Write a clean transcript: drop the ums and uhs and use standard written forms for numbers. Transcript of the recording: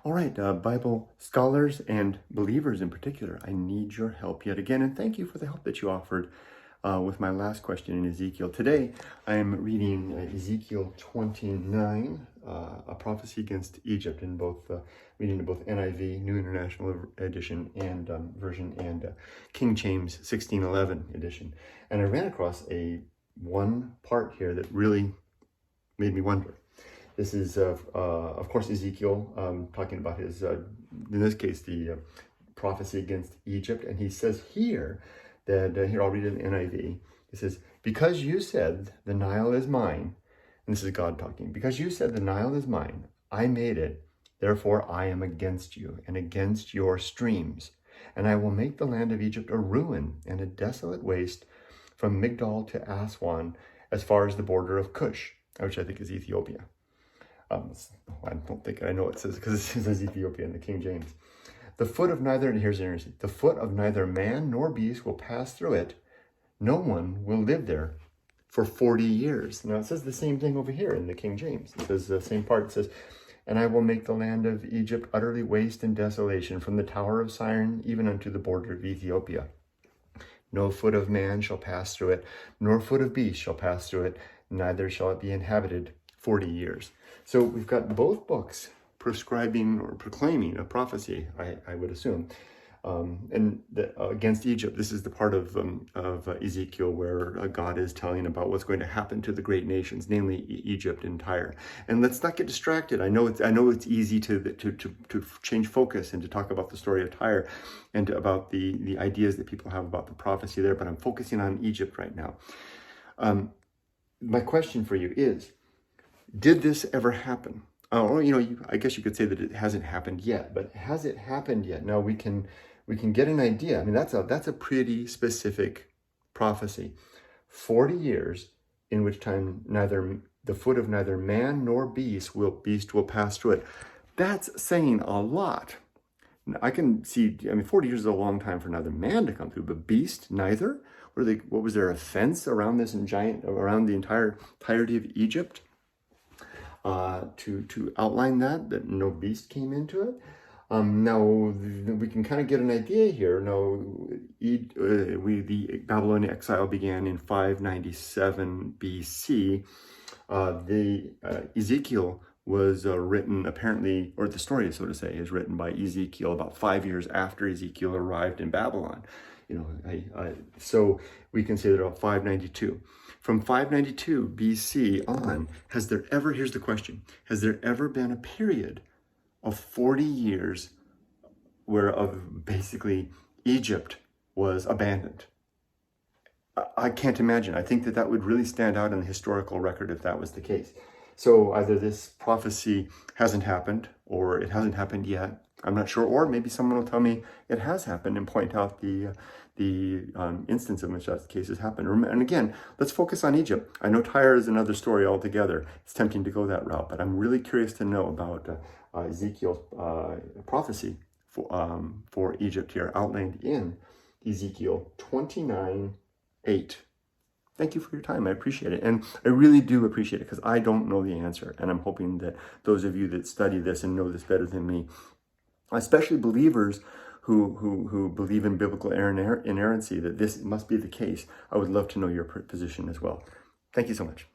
All right, Bible scholars and believers in particular, I need your help yet again, and thank you for the help that you offered with my last question in Ezekiel. Today, I am reading Ezekiel 29, a prophecy against Egypt, in both reading both NIV, New International Edition, and version, and King James 1611 edition. And I ran across one part here that really made me wonder. This is, of course, Ezekiel talking about his, in this case, the prophecy against Egypt. And he says here that, here I'll read it in NIV. He says, because you said the Nile is mine, and this is God talking, because you said the Nile is mine, I made it, therefore I am against you and against your streams. And I will make the land of Egypt a ruin and a desolate waste from Migdol to Aswan as far as the border of Cush, which I think is Ethiopia. I don't think I know it says, because it says Ethiopia in the King James. The foot of neither, and here's the interesting, the foot of neither man nor beast will pass through it. No one will live there for 40 years. Now it says the same thing over here in the King James. It says the same part. It says, and I will make the land of Egypt utterly waste and desolation from the tower of Sion even unto the border of Ethiopia. No foot of man shall pass through it, nor foot of beast shall pass through it, neither shall it be inhabited 40 years. So we've got both books prescribing or proclaiming a prophecy, I would assume, against Egypt. This is the part of Ezekiel where God is telling about what's going to happen to the great nations, namely Egypt and Tyre. And let's not get distracted. I know it's easy to change focus and to talk about the story of Tyre and about the ideas that people have about the prophecy there, but I'm focusing on Egypt right now. My question for you is, did this ever happen? Or, I guess you could say that it hasn't happened yet, but has it happened yet? Now we can get an idea. I mean, that's a pretty specific prophecy. 40 years in which time neither the foot of neither man nor beast will pass through it. That's saying a lot. I can see, 40 years is a long time for another man to come through, but beast, neither? What was there a fence around around the entirety of Egypt? To outline that no beast came into it. Now we can kind of get an idea here. Now, the Babylonian exile began in 597 BC. Ezekiel was written apparently, or the story, so to say, is written by Ezekiel about 5 years after Ezekiel arrived in Babylon. So we can say that about 592. From 592 BC on, here's the question, has there ever been a period of 40 years of basically Egypt was abandoned? I can't imagine. I think that would really stand out in the historical record if that was the case. So either this prophecy hasn't happened or it hasn't happened yet. I'm not sure, or maybe someone will tell me it has happened and point out the instance in which that case has happened. And again, let's focus on Egypt. I know Tyre is another story altogether. It's tempting to go that route, but I'm really curious to know about Ezekiel's prophecy for Egypt here, outlined in Ezekiel 29:8. Thank you for your time. I appreciate it. And I really do appreciate it because I don't know the answer. And I'm hoping that those of you that study this and know this better than me, especially believers who believe in biblical inerrancy, that this must be the case, I would love to know your position as well. Thank you so much.